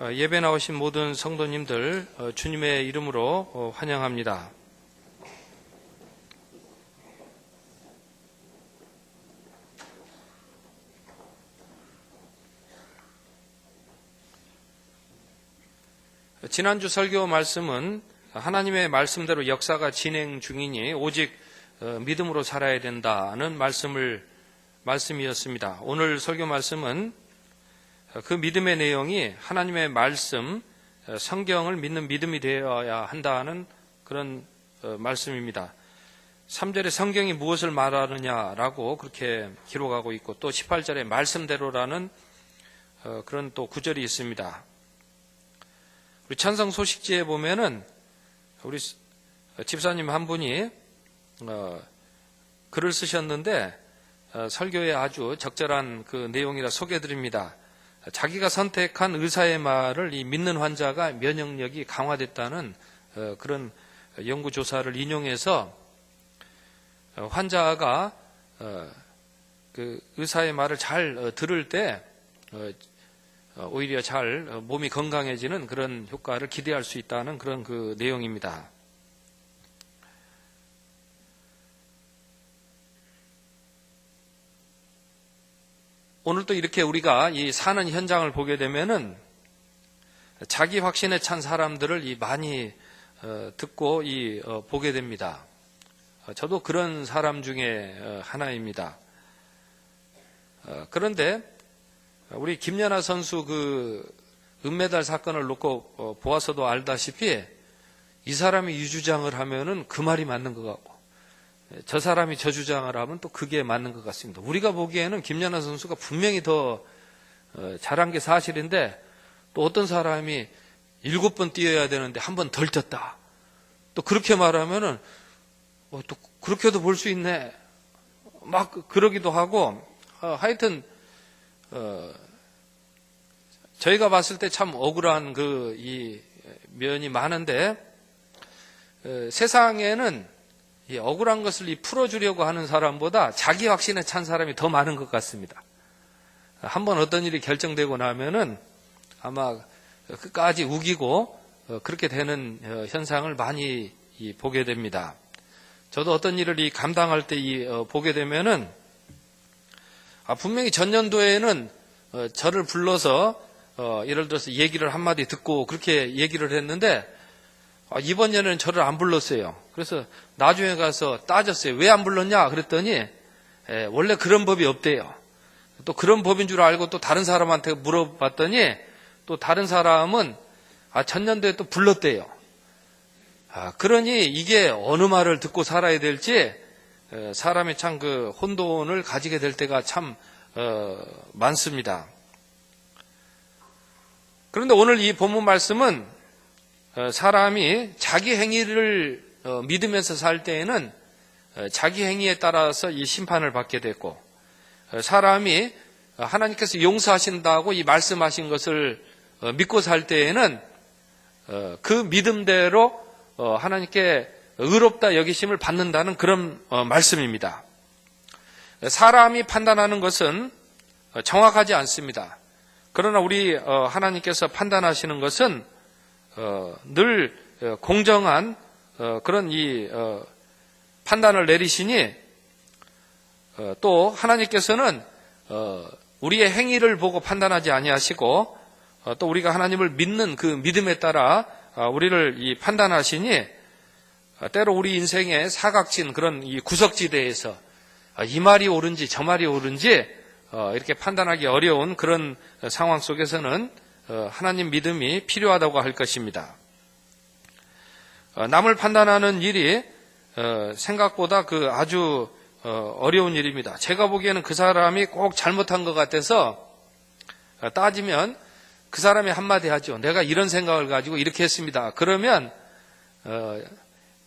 예배 나오신 모든 성도님들 주님의 이름으로 환영합니다. 지난주 설교 말씀은 하나님의 말씀대로 역사가 진행 중이니 오직 믿음으로 살아야 된다는 말씀이었습니다. 오늘 설교 말씀은 그 믿음의 내용이 하나님의 말씀, 성경을 믿는 믿음이 되어야 한다는 그런 말씀입니다. 3절에 성경이 무엇을 말하느냐라고 그렇게 기록하고 있고, 또 18절에 말씀대로라는 그런 또 구절이 있습니다. 우리 찬성 소식지에 보면은 우리 집사님 한 분이 글을 쓰셨는데 설교에 아주 적절한 그 내용이라 소개해드립니다. 자기가 선택한 의사의 말을 이 믿는 환자가 면역력이 강화됐다는 그런 연구조사를 인용해서 환자가 그 의사의 말을 잘 들을 때 오히려 잘 몸이 건강해지는 그런 효과를 기대할 수 있다는 그런 그 내용입니다. 오늘 또 이렇게 우리가 이 사는 현장을 보게 되면은 자기 확신에 찬 사람들을 많이 듣고 보게 됩니다. 저도 그런 사람 중에 하나입니다. 그런데 우리 김연아 선수 그 은메달 사건을 놓고 보아서도 알다시피 이 사람이 이 주장을 하면은 그 말이 맞는 것 같고, 저 사람이 저 주장을 하면 또 그게 맞는 것 같습니다. 우리가 보기에는 김연아 선수가 분명히 더 잘한 게 사실인데, 또 어떤 사람이 7번 뛰어야 되는데 한 번 덜 뛰었다, 또 그렇게 말하면은 또 그렇게도 볼 수 있네, 막 그러기도 하고, 하여튼 저희가 봤을 때 참 억울한 이 면이 많은데, 세상에는 이 억울한 것을 풀어주려고 하는 사람보다 자기 확신에 찬 사람이 더 많은 것 같습니다. 한번 어떤 일이 결정되고 나면은 아마 끝까지 우기고 그렇게 되는 현상을 많이 보게 됩니다. 저도 어떤 일을 감당할 때 보게 되면은 분명히 전년도에는 저를 불러서 예를 들어서 얘기를 한마디 듣고 그렇게 얘기를 했는데, 이번 년에는 저를 안 불렀어요. 그래서 나중에 가서 따졌어요. 왜 안 불렀냐 그랬더니 원래 그런 법이 없대요. 또 그런 법인 줄 알고 또 다른 사람한테 물어봤더니 또 다른 사람은 전년도에 또 불렀대요. 그러니 이게 어느 말을 듣고 살아야 될지 사람이 참 그 혼돈을 가지게 될 때가 참 많습니다. 그런데 오늘 이 본문 말씀은 사람이 자기 행위를 믿으면서 살 때에는 자기 행위에 따라서 이 심판을 받게 됐고, 사람이 하나님께서 용서하신다고 이 말씀하신 것을 믿고 살 때에는 그 믿음대로 하나님께 의롭다 여기심을 받는다는 그런 말씀입니다. 사람이 판단하는 것은 정확하지 않습니다. 그러나 우리 하나님께서 판단하시는 것은 늘 공정한 그런 판단을 내리시니, 또 하나님께서는 우리의 행위를 보고 판단하지 아니하시고 또 우리가 하나님을 믿는 그 믿음에 따라 우리를 판단하시니, 때로 우리 인생의 사각진 그런 이 구석지대에서 이 말이 옳은지 저 말이 옳은지 이렇게 판단하기 어려운 그런 상황 속에서는 하나님 믿음이 필요하다고 할 것입니다. 남을 판단하는 일이 생각보다 아주 어려운 일입니다. 제가 보기에는 그 사람이 꼭 잘못한 것 같아서 따지면 그 사람이 한마디 하죠. 내가 이런 생각을 가지고 이렇게 했습니다. 그러면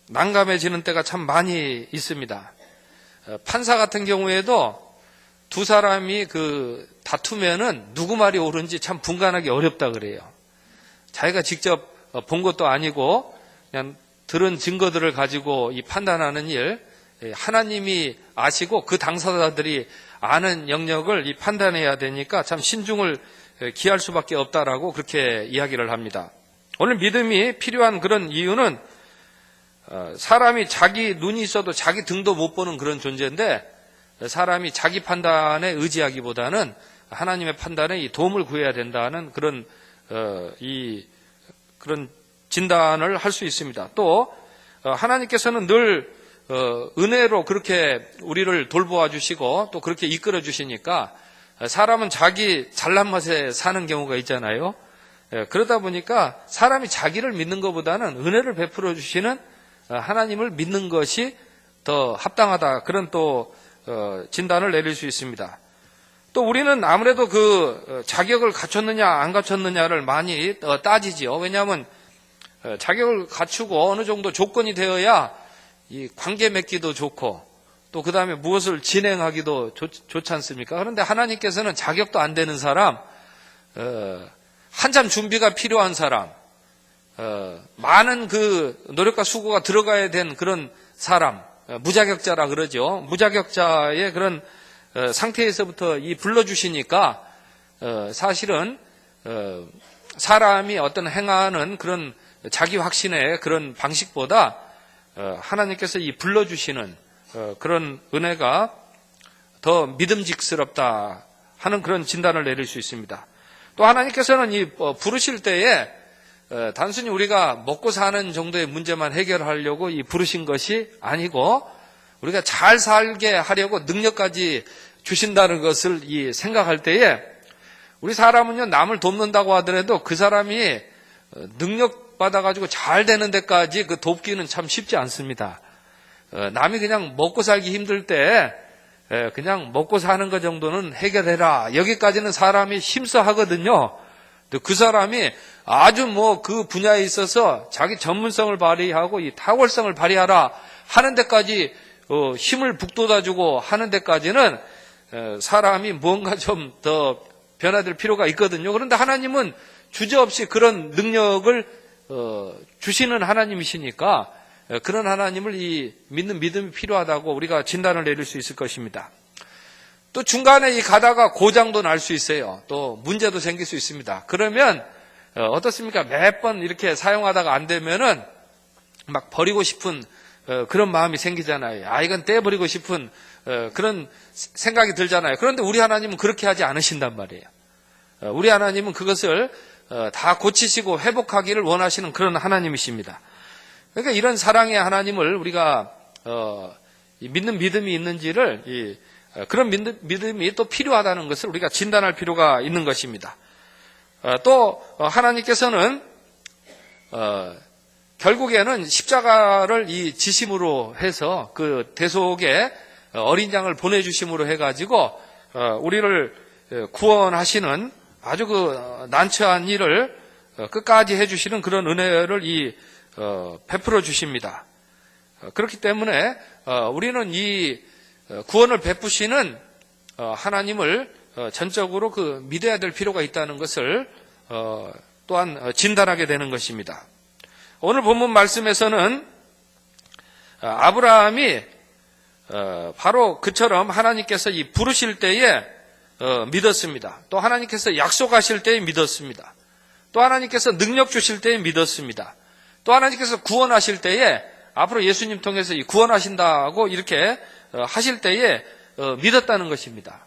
난감해지는 때가 참 많이 있습니다. 판사 같은 경우에도 두 사람이 다투면은 누구 말이 옳은지 참 분간하기 어렵다 그래요. 자기가 직접 본 것도 아니고 그냥 들은 증거들을 가지고 판단하는 일, 하나님이 아시고 그 당사자들이 아는 영역을 판단해야 되니까 참 신중을 기할 수밖에 없다라고 그렇게 이야기를 합니다. 오늘 믿음이 필요한 그런 이유는 사람이 자기 눈이 있어도 자기 등도 못 보는 그런 존재인데 사람이 자기 판단에 의지하기보다는 하나님의 판단에 이 도움을 구해야 된다는 그런 그런 진단을 할 수 있습니다. 또 하나님께서는 늘 은혜로 그렇게 우리를 돌보아 주시고 또 그렇게 이끌어 주시니까 사람은 자기 잘난 맛에 사는 경우가 있잖아요. 그러다 보니까 사람이 자기를 믿는 것보다는 은혜를 베풀어 주시는 하나님을 믿는 것이 더 합당하다. 그런 또 진단을 내릴 수 있습니다. 또 우리는 아무래도 그 자격을 갖췄느냐 안 갖췄느냐를 많이 따지지요. 왜냐하면 자격을 갖추고 어느 정도 조건이 되어야 이 관계 맺기도 좋고 또 그 다음에 무엇을 진행하기도 좋지 않습니까? 그런데 하나님께서는 자격도 안 되는 사람, 한참 준비가 필요한 사람, 많은 그 노력과 수고가 들어가야 된 그런 사람, 무자격자라 그러죠. 무자격자의 그런 상태에서부터 이 불러주시니까 사실은 사람이 어떤 행하는 그런 자기 확신의 그런 방식보다 하나님께서 이 불러주시는 그런 은혜가 더 믿음직스럽다 하는 그런 진단을 내릴 수 있습니다. 또 하나님께서는 이 부르실 때에 단순히 우리가 먹고 사는 정도의 문제만 해결하려고 이 부르신 것이 아니고 우리가 잘 살게 하려고 능력까지 주신다는 것을 이 생각할 때에 우리 사람은요 남을 돕는다고 하더라도 그 사람이 능력 받아가지고 잘 되는 데까지 그 돕기는 참 쉽지 않습니다. 남이 그냥 먹고 살기 힘들 때 그냥 먹고 사는 것 정도는 해결해라. 여기까지는 사람이 힘써 하거든요. 그 사람이 아주 그 분야에 있어서 자기 전문성을 발휘하고 이 탁월성을 발휘하라 하는 데까지 힘을 북돋아주고 하는 데까지는 사람이 뭔가 좀 더 변화될 필요가 있거든요. 그런데 하나님은 주저없이 그런 능력을 주시는 하나님이시니까 그런 하나님을 이 믿는 믿음이 필요하다고 우리가 진단을 내릴 수 있을 것입니다. 또 중간에 이 가다가 고장도 날 수 있어요. 또 문제도 생길 수 있습니다. 그러면 어떻습니까? 몇 번 이렇게 사용하다가 안 되면은 막 버리고 싶은 그런 마음이 생기잖아요. 이건 떼버리고 싶은 그런 생각이 들잖아요. 그런데 우리 하나님은 그렇게 하지 않으신단 말이에요. 우리 하나님은 그것을 다 고치시고 회복하기를 원하시는 그런 하나님이십니다. 그러니까 이런 사랑의 하나님을 우리가 믿는 믿음이 있는지를 그런 믿음이 또 필요하다는 것을 우리가 진단할 필요가 있는 것입니다. 또 하나님께서는 결국에는 십자가를 이 지심으로 해서 그 대속에 어린 양을 보내주심으로 해가지고 우리를 구원하시는 아주 그 난처한 일을 끝까지 해주시는 그런 은혜를 베풀어 주십니다. 그렇기 때문에 우리는 이 구원을 베푸시는 하나님을 전적으로 그 믿어야 될 필요가 있다는 것을 또한 진단하게 되는 것입니다. 오늘 본문 말씀에서는 아브라함이 바로 그처럼 하나님께서 이 부르실 때에 믿었습니다. 또 하나님께서 약속하실 때에 믿었습니다. 또 하나님께서 능력 주실 때에 믿었습니다. 또 하나님께서 구원하실 때에 앞으로 예수님 통해서 구원하신다고 이렇게 하실 때에 믿었다는 것입니다.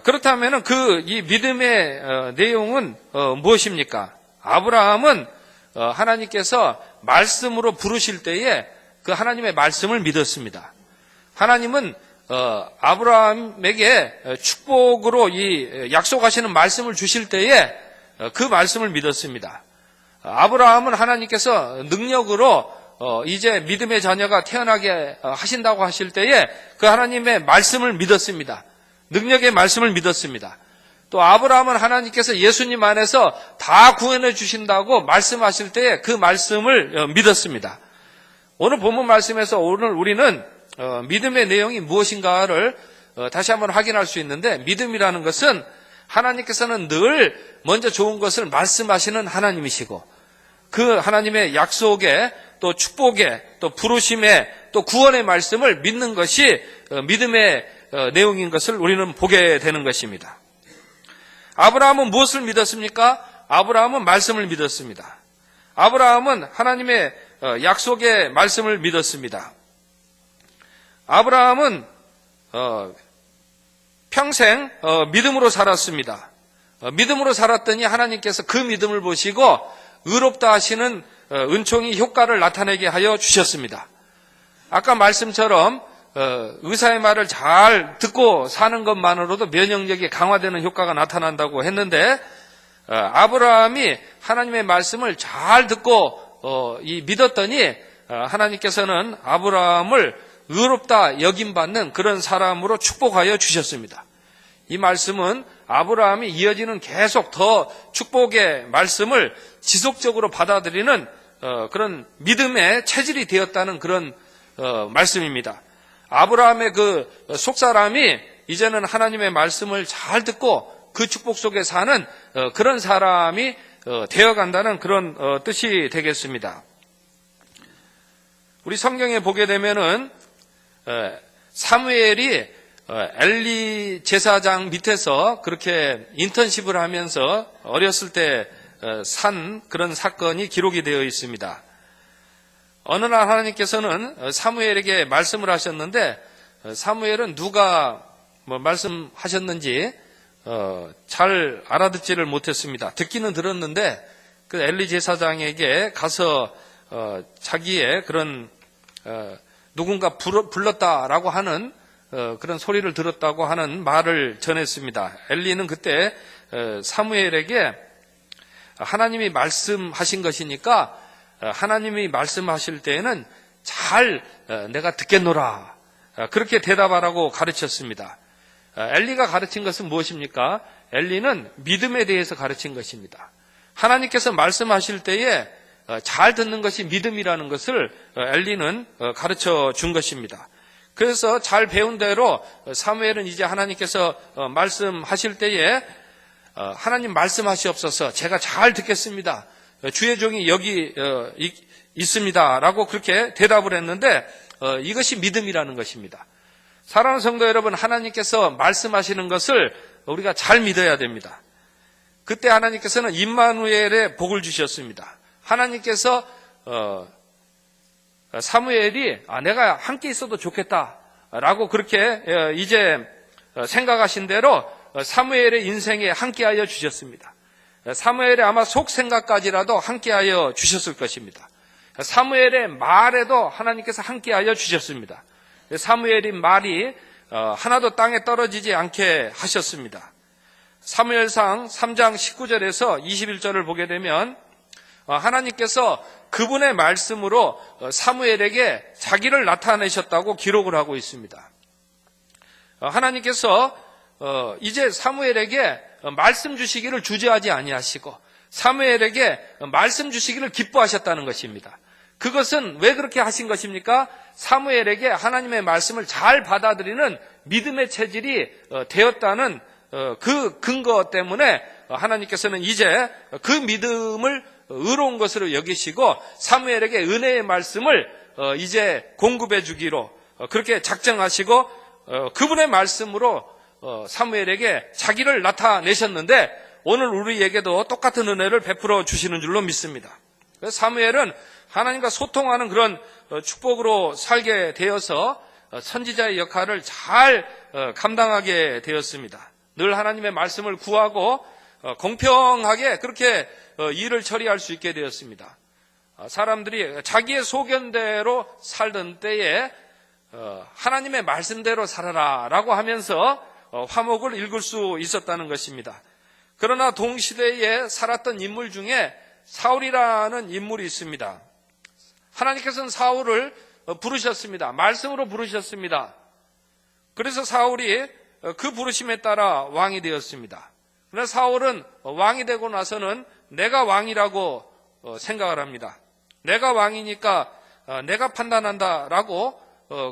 그렇다면 이 믿음의 내용은 무엇입니까? 아브라함은 하나님께서 말씀으로 부르실 때에 그 하나님의 말씀을 믿었습니다. 하나님은 아브라함에게 축복으로 이 약속하시는 말씀을 주실 때에 그 말씀을 믿었습니다. 아브라함은 하나님께서 능력으로 이제 믿음의 자녀가 태어나게 하신다고 하실 때에 그 하나님의 말씀을 믿었습니다. 능력의 말씀을 믿었습니다. 또 아브라함은 하나님께서 예수님 안에서 다 구원해 주신다고 말씀하실 때에 그 말씀을 믿었습니다. 오늘 본문 말씀에서 오늘 우리는 믿음의 내용이 무엇인가를 다시 한번 확인할 수 있는데, 믿음이라는 것은 하나님께서는 늘 먼저 좋은 것을 말씀하시는 하나님이시고 그 하나님의 약속에 또 축복에 또 부르심에 또 구원의 말씀을 믿는 것이 믿음의 내용인 것을 우리는 보게 되는 것입니다. 아브라함은 무엇을 믿었습니까? 아브라함은 말씀을 믿었습니다. 아브라함은 하나님의 약속의 말씀을 믿었습니다. 아브라함은 평생 믿음으로 살았습니다. 믿음으로 살았더니 하나님께서 그 믿음을 보시고 의롭다 하시는 은총이 효과를 나타내게 하여 주셨습니다. 아까 말씀처럼 의사의 말을 잘 듣고 사는 것만으로도 면역력이 강화되는 효과가 나타난다고 했는데, 아브라함이 하나님의 말씀을 잘 듣고 믿었더니 하나님께서는 아브라함을 의롭다 여김받는 그런 사람으로 축복하여 주셨습니다. 이 말씀은 아브라함이 이어지는 계속 더 축복의 말씀을 지속적으로 받아들이는 그런 믿음의 체질이 되었다는 그런 말씀입니다. 아브라함의 그 속사람이 이제는 하나님의 말씀을 잘 듣고 그 축복 속에 사는 그런 사람이 되어간다는 그런 뜻이 되겠습니다. 우리 성경에 보게 되면은 사무엘이 엘리 제사장 밑에서 그렇게 인턴십을 하면서 어렸을 때 산 그런 사건이 기록이 되어 있습니다. 어느 날 하나님께서는 사무엘에게 말씀을 하셨는데, 사무엘은 누가 말씀하셨는지 잘 알아듣지를 못했습니다. 듣기는 들었는데 그 엘리 제사장에게 가서 자기의 그런 누군가 불렀다라고 하는 그런 소리를 들었다고 하는 말을 전했습니다. 엘리는 그때 사무엘에게 하나님이 말씀하신 것이니까 하나님이 말씀하실 때에는 잘 내가 듣겠노라, 그렇게 대답하라고 가르쳤습니다. 엘리가 가르친 것은 무엇입니까? 엘리는 믿음에 대해서 가르친 것입니다. 하나님께서 말씀하실 때에 잘 듣는 것이 믿음이라는 것을 엘리는 가르쳐 준 것입니다. 그래서 잘 배운 대로 사무엘은 이제 하나님께서 말씀하실 때에 하나님 말씀하시옵소서, 제가 잘 듣겠습니다, 주의 종이 여기 있습니다 라고 그렇게 대답을 했는데, 이것이 믿음이라는 것입니다. 사랑하는 성도 여러분, 하나님께서 말씀하시는 것을 우리가 잘 믿어야 됩니다. 그때 하나님께서는 임마누엘의 복을 주셨습니다. 하나님께서 사무엘이 내가 함께 있어도 좋겠다라고 그렇게 이제 생각하신 대로 사무엘의 인생에 함께하여 주셨습니다. 사무엘의 아마 속 생각까지라도 함께하여 주셨을 것입니다. 사무엘의 말에도 하나님께서 함께하여 주셨습니다. 사무엘의 말이 하나도 땅에 떨어지지 않게 하셨습니다. 사무엘상 3장 19절에서 21절을 보게 되면 하나님께서 그분의 말씀으로 사무엘에게 자기를 나타내셨다고 기록을 하고 있습니다. 하나님께서 이제 사무엘에게 말씀 주시기를 주저하지 아니하시고 사무엘에게 말씀 주시기를 기뻐하셨다는 것입니다. 그것은 왜 그렇게 하신 것입니까? 사무엘에게 하나님의 말씀을 잘 받아들이는 믿음의 체질이 되었다는 그 근거 때문에 하나님께서는 이제 그 믿음을 의로운 것으로 여기시고 사무엘에게 은혜의 말씀을 이제 공급해 주기로 그렇게 작정하시고 그분의 말씀으로 사무엘에게 자기를 나타내셨는데, 오늘 우리에게도 똑같은 은혜를 베풀어 주시는 줄로 믿습니다. 그래서 사무엘은 하나님과 소통하는 그런 축복으로 살게 되어서 선지자의 역할을 잘 감당하게 되었습니다. 늘 하나님의 말씀을 구하고 공평하게 그렇게 일을 처리할 수 있게 되었습니다. 사람들이 자기의 소견대로 살던 때에 하나님의 말씀대로 살아라 라고 하면서 화목을 읽을 수 있었다는 것입니다. 그러나 동시대에 살았던 인물 중에 사울이라는 인물이 있습니다. 하나님께서는 사울을 부르셨습니다. 말씀으로 부르셨습니다. 그래서 사울이 그 부르심에 따라 왕이 되었습니다. 그러나 사울은 왕이 되고 나서는 내가 왕이라고 생각을 합니다. 내가 왕이니까 내가 판단한다라고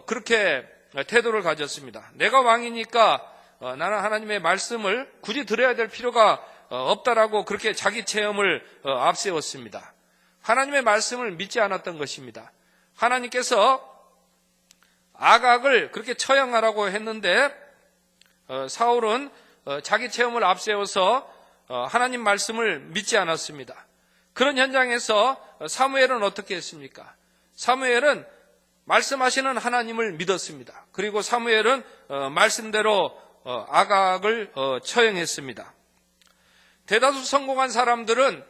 그렇게 태도를 가졌습니다. 내가 왕이니까 나는 하나님의 말씀을 굳이 들어야 될 필요가 없다라고 그렇게 자기 체험을 앞세웠습니다. 하나님의 말씀을 믿지 않았던 것입니다. 하나님께서 아각을 그렇게 처형하라고 했는데 사울은 자기 체험을 앞세워서 하나님 말씀을 믿지 않았습니다. 그런 현장에서 사무엘은 어떻게 했습니까? 사무엘은 말씀하시는 하나님을 믿었습니다. 그리고 사무엘은 말씀대로 아각을 처형했습니다. 대다수 성공한 사람들은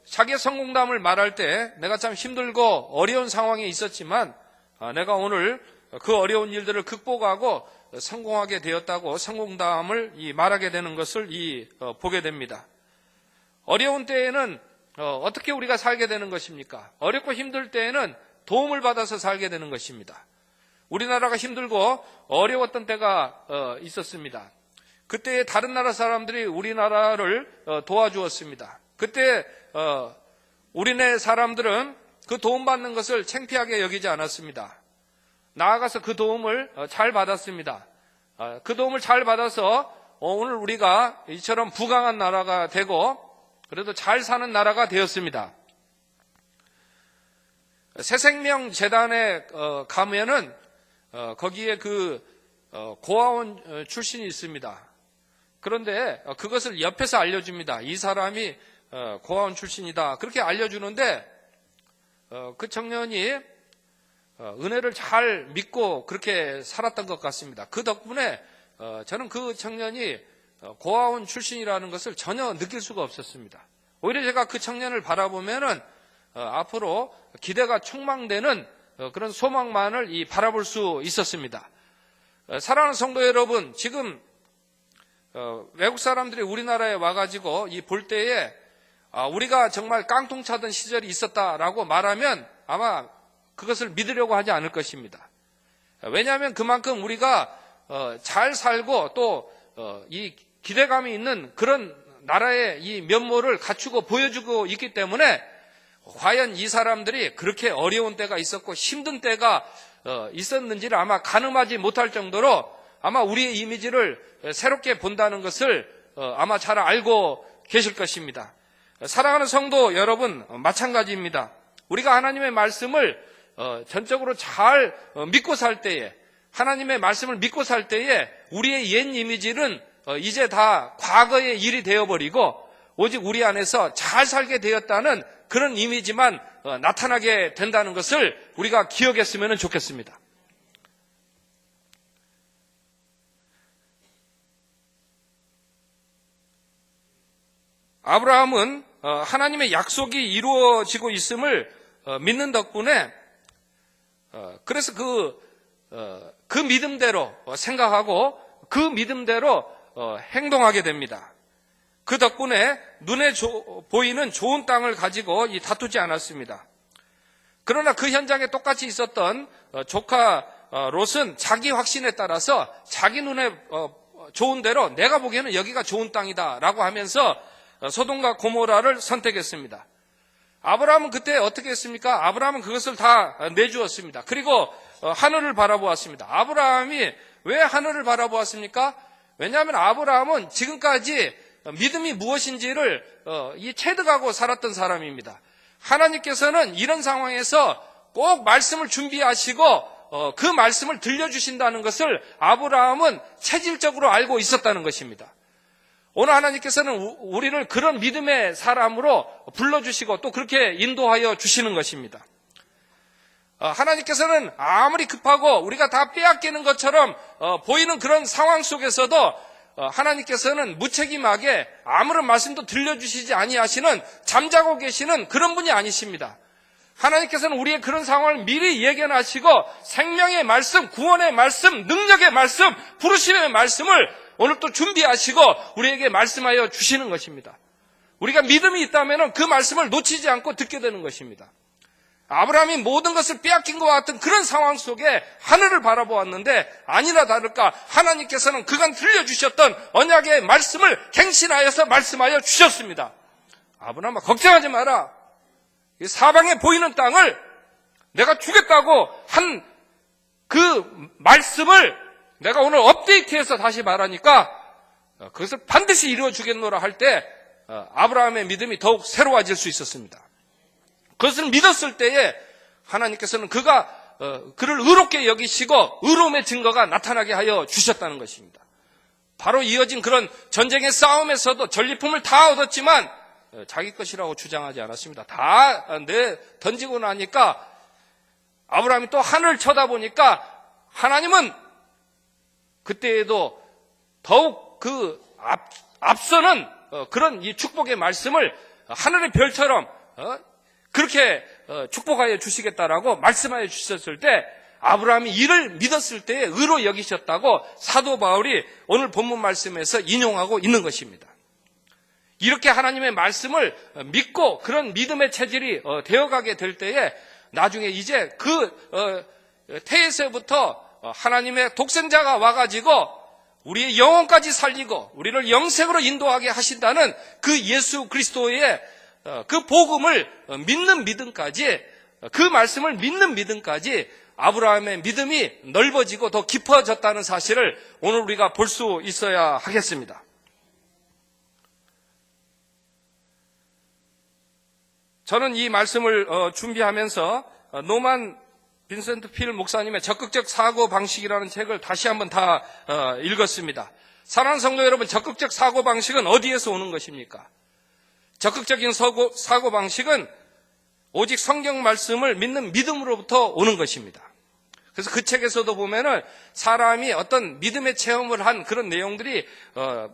자기의 성공담을 말할 때 내가 참 힘들고 어려운 상황에 있었지만 내가 오늘 그 어려운 일들을 극복하고 성공하게 되었다고 성공담을 말하게 되는 것을 보게 됩니다. 어려운 때에는 어떻게 우리가 살게 되는 것입니까? 어렵고 힘들 때에는 도움을 받아서 살게 되는 것입니다. 우리나라가 힘들고 어려웠던 때가 있었습니다. 그때 다른 나라 사람들이 우리나라를 도와주었습니다. 그때 우리네 사람들은 그 도움받는 것을 창피하게 여기지 않았습니다. 나아가서 그 도움을 잘 받았습니다. 그 도움을 잘 받아서 오늘 우리가 이처럼 부강한 나라가 되고 그래도 잘 사는 나라가 되었습니다. 새생명재단에 가면은 거기에 그 고아원 출신이 있습니다. 그런데 그것을 옆에서 알려줍니다. 이 사람이 고아원 출신이다. 그렇게 알려주는데 그 청년이 은혜를 잘 믿고 그렇게 살았던 것 같습니다. 그 덕분에 저는 그 청년이 고아원 출신이라는 것을 전혀 느낄 수가 없었습니다. 오히려 제가 그 청년을 바라보면은 앞으로 기대가 촉망되는 그런 소망만을 바라볼 수 있었습니다. 사랑하는 성도 여러분, 지금 외국 사람들이 우리나라에 와가지고 볼 때에 우리가 정말 깡통 차던 시절이 있었다라고 말하면 아마 그것을 믿으려고 하지 않을 것입니다. 왜냐하면 그만큼 우리가 잘 살고 또 이 기대감이 있는 그런 나라의 이 면모를 갖추고 보여주고 있기 때문에 과연 이 사람들이 그렇게 어려운 때가 있었고 힘든 때가 있었는지를 아마 가늠하지 못할 정도로 아마 우리의 이미지를 새롭게 본다는 것을 아마 잘 알고 계실 것입니다. 사랑하는 성도 여러분, 마찬가지입니다. 우리가 하나님의 말씀을 전적으로 잘 믿고 살 때에, 하나님의 말씀을 믿고 살 때에 우리의 옛 이미지는 이제 다 과거의 일이 되어버리고 오직 우리 안에서 잘 살게 되었다는 그런 이미지만 나타나게 된다는 것을 우리가 기억했으면 좋겠습니다. 아브라함은 하나님의 약속이 이루어지고 있음을 믿는 덕분에 그래서 그 믿음대로 생각하고 그 믿음대로 행동하게 됩니다. 그 덕분에 눈에 보이는 좋은 땅을 가지고 다투지 않았습니다. 그러나 그 현장에 똑같이 있었던 조카 롯은 자기 확신에 따라서 자기 눈에 좋은 대로 내가 보기에는 여기가 좋은 땅이다라고 하면서 소돔과 고모라를 선택했습니다. 아브라함은 그때 어떻게 했습니까? 아브라함은 그것을 다 내주었습니다. 그리고 하늘을 바라보았습니다. 아브라함이 왜 하늘을 바라보았습니까? 왜냐하면 아브라함은 지금까지 믿음이 무엇인지를 체득하고 살았던 사람입니다. 하나님께서는 이런 상황에서 꼭 말씀을 준비하시고 그 말씀을 들려주신다는 것을 아브라함은 체질적으로 알고 있었다는 것입니다. 오늘 하나님께서는 우리를 그런 믿음의 사람으로 불러주시고 또 그렇게 인도하여 주시는 것입니다. 하나님께서는 아무리 급하고 우리가 다 빼앗기는 것처럼 보이는 그런 상황 속에서도 하나님께서는 무책임하게 아무런 말씀도 들려주시지 아니하시는 잠자고 계시는 그런 분이 아니십니다. 하나님께서는 우리의 그런 상황을 미리 예견하시고 생명의 말씀, 구원의 말씀, 능력의 말씀, 부르심의 말씀을 오늘 또 준비하시고 우리에게 말씀하여 주시는 것입니다. 우리가 믿음이 있다면 그 말씀을 놓치지 않고 듣게 되는 것입니다. 아브라함이 모든 것을 빼앗긴 것 같은 그런 상황 속에 하늘을 바라보았는데 아니나 다를까 하나님께서는 그간 들려주셨던 언약의 말씀을 갱신하여서 말씀하여 주셨습니다. 아브라함아, 걱정하지 마라. 이 사방에 보이는 땅을 내가 주겠다고 한 그 말씀을 내가 오늘 업데이트해서 다시 말하니까 그것을 반드시 이루어주겠노라 할 때 아브라함의 믿음이 더욱 새로워질 수 있었습니다. 그것을 믿었을 때에 하나님께서는 그를 의롭게 여기시고 의로움의 증거가 나타나게 하여 주셨다는 것입니다. 바로 이어진 그런 전쟁의 싸움에서도 전리품을 다 얻었지만 자기 것이라고 주장하지 않았습니다. 다 던지고 나니까 아브라함이 또 하늘을 쳐다보니까 하나님은 그때에도 더욱 앞서는 그런 이 축복의 말씀을 하늘의 별처럼 그렇게 축복하여 주시겠다라고 말씀하여 주셨을 때 아브라함이 이를 믿었을 때에 의로 여기셨다고 사도 바울이 오늘 본문 말씀에서 인용하고 있는 것입니다. 이렇게 하나님의 말씀을 믿고 그런 믿음의 체질이 되어가게 될 때에 나중에 이제 태에서부터 하나님의 독생자가 와가지고 우리의 영혼까지 살리고 우리를 영생으로 인도하게 하신다는 그 예수 그리스도의 그 복음을 믿는 믿음까지, 그 말씀을 믿는 믿음까지 아브라함의 믿음이 넓어지고 더 깊어졌다는 사실을 오늘 우리가 볼 수 있어야 하겠습니다. 저는 이 말씀을 준비하면서 노만 빈센트 필 목사님의 적극적 사고 방식이라는 책을 다시 한번 다 읽었습니다. 사랑하는 성도 여러분, 적극적 사고 방식은 어디에서 오는 것입니까? 적극적인 사고 방식은 오직 성경 말씀을 믿는 믿음으로부터 오는 것입니다. 그래서 그 책에서도 보면은 사람이 어떤 믿음의 체험을 한 그런 내용들이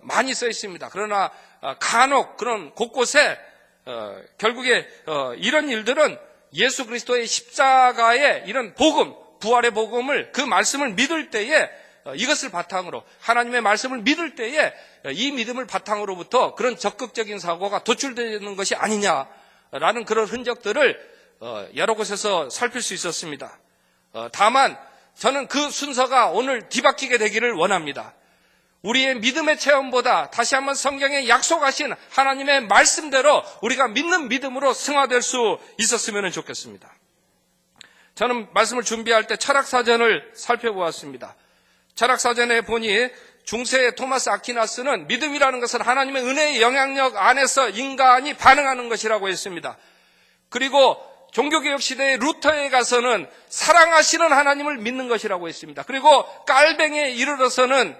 많이 써 있습니다. 그러나 간혹 그런 곳곳에 결국에 이런 일들은 예수 그리스도의 십자가의 이런 복음, 부활의 복음을, 그 말씀을 믿을 때에 이것을 바탕으로, 하나님의 말씀을 믿을 때에 이 믿음을 바탕으로부터 그런 적극적인 사고가 도출되는 것이 아니냐라는 그런 흔적들을 여러 곳에서 살필 수 있었습니다. 다만 저는 그 순서가 오늘 뒤바뀌게 되기를 원합니다. 우리의 믿음의 체험보다 다시 한번 성경에 약속하신 하나님의 말씀대로 우리가 믿는 믿음으로 승화될 수 있었으면 좋겠습니다. 저는 말씀을 준비할 때 철학사전을 살펴보았습니다. 철학사전에 보니 중세 토마스 아퀴나스는 믿음이라는 것은 하나님의 은혜의 영향력 안에서 인간이 반응하는 것이라고 했습니다. 그리고 종교개혁 시대의 루터에 가서는 사랑하시는 하나님을 믿는 것이라고 했습니다. 그리고 깔뱅에 이르러서는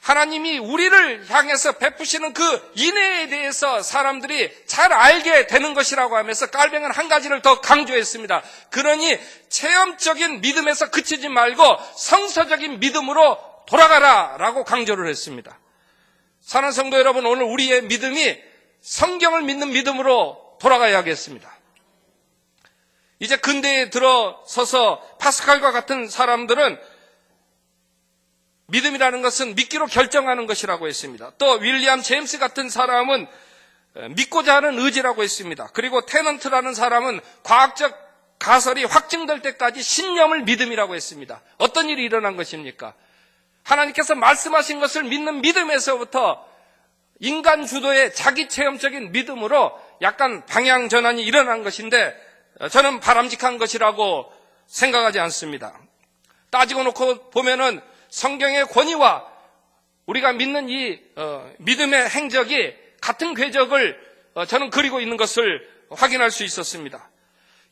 하나님이 우리를 향해서 베푸시는 그 인애에 대해서 사람들이 잘 알게 되는 것이라고 하면서 깔뱅은 한 가지를 더 강조했습니다. 그러니 체험적인 믿음에서 그치지 말고 성서적인 믿음으로 돌아가라 라고 강조를 했습니다. 사랑하는 성도 여러분, 오늘 우리의 믿음이 성경을 믿는 믿음으로 돌아가야겠습니다. 이제 근대에 들어서서 파스칼과 같은 사람들은 믿음이라는 것은 믿기로 결정하는 것이라고 했습니다. 또 윌리엄 제임스 같은 사람은 믿고자 하는 의지라고 했습니다. 그리고 테넌트라는 사람은 과학적 가설이 확증될 때까지 신념을 믿음이라고 했습니다. 어떤 일이 일어난 것입니까? 하나님께서 말씀하신 것을 믿는 믿음에서부터 인간 주도의 자기 체험적인 믿음으로 약간 방향 전환이 일어난 것인데 저는 바람직한 것이라고 생각하지 않습니다. 따지고 놓고 보면은 성경의 권위와 우리가 믿는 이 믿음의 행적이 같은 궤적을 저는 그리고 있는 것을 확인할 수 있었습니다.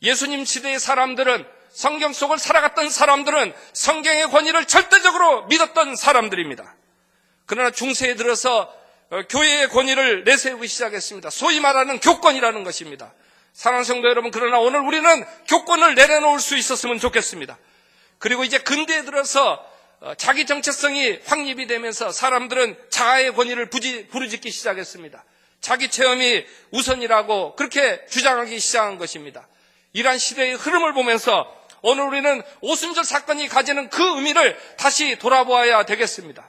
예수님 시대의 사람들은, 성경 속을 살아갔던 사람들은 성경의 권위를 절대적으로 믿었던 사람들입니다. 그러나 중세에 들어서 교회의 권위를 내세우기 시작했습니다. 소위 말하는 교권이라는 것입니다. 사랑하는 성도 여러분, 그러나 오늘 우리는 교권을 내려놓을 수 있었으면 좋겠습니다. 그리고 이제 근대에 들어서 자기 정체성이 확립이 되면서 사람들은 자아의 권위를 부르짖기 시작했습니다. 자기 체험이 우선이라고 그렇게 주장하기 시작한 것입니다. 이러한 시대의 흐름을 보면서 오늘 우리는 오순절 사건이 가지는 그 의미를 다시 돌아보아야 되겠습니다.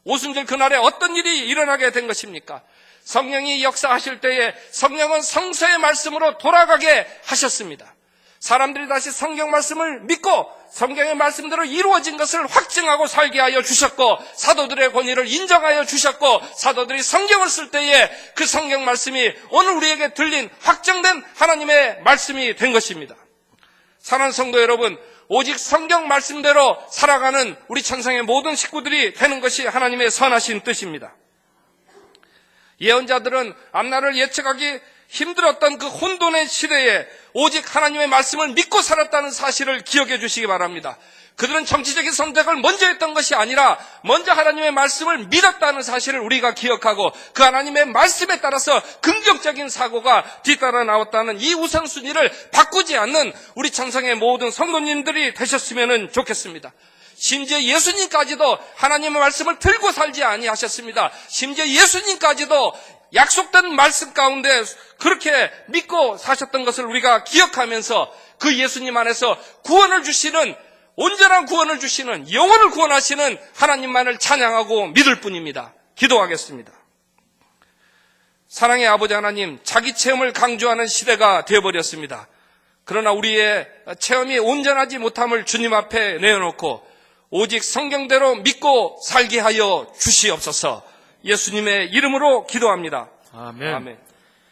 오순절 그날에 어떤 일이 일어나게 된 것입니까? 성령이 역사하실 때에 성령은 성서의 말씀으로 돌아가게 하셨습니다. 사람들이 다시 성경 말씀을 믿고 성경의 말씀대로 이루어진 것을 확증하고 살게 하여 주셨고, 사도들의 권위를 인정하여 주셨고, 사도들이 성경을 쓸 때에 그 성경 말씀이 오늘 우리에게 들린 확정된 하나님의 말씀이 된 것입니다. 사랑하는 성도 여러분, 오직 성경 말씀대로 살아가는 우리 천상의 모든 식구들이 되는 것이 하나님의 선하신 뜻입니다. 예언자들은 앞날을 예측하기 힘들었던 그 혼돈의 시대에 오직 하나님의 말씀을 믿고 살았다는 사실을 기억해 주시기 바랍니다. 그들은 정치적인 선택을 먼저 했던 것이 아니라 먼저 하나님의 말씀을 믿었다는 사실을 우리가 기억하고 그 하나님의 말씀에 따라서 긍정적인 사고가 뒤따라 나왔다는 이 우선순위를 바꾸지 않는 우리 천상의 모든 성도님들이 되셨으면 좋겠습니다. 심지어 예수님까지도 하나님의 말씀을 들고 살지 아니하셨습니다. 심지어 예수님까지도 약속된 말씀 가운데 그렇게 믿고 사셨던 것을 우리가 기억하면서 그 예수님 안에서 구원을 주시는, 온전한 구원을 주시는, 영혼을 구원하시는 하나님만을 찬양하고 믿을 뿐입니다. 기도하겠습니다. 사랑의 아버지 하나님, 자기 체험을 강조하는 시대가 되어버렸습니다. 그러나 우리의 체험이 온전하지 못함을 주님 앞에 내어놓고 오직 성경대로 믿고 살게 하여 주시옵소서. 예수님의 이름으로 기도합니다. 아멘. 아멘.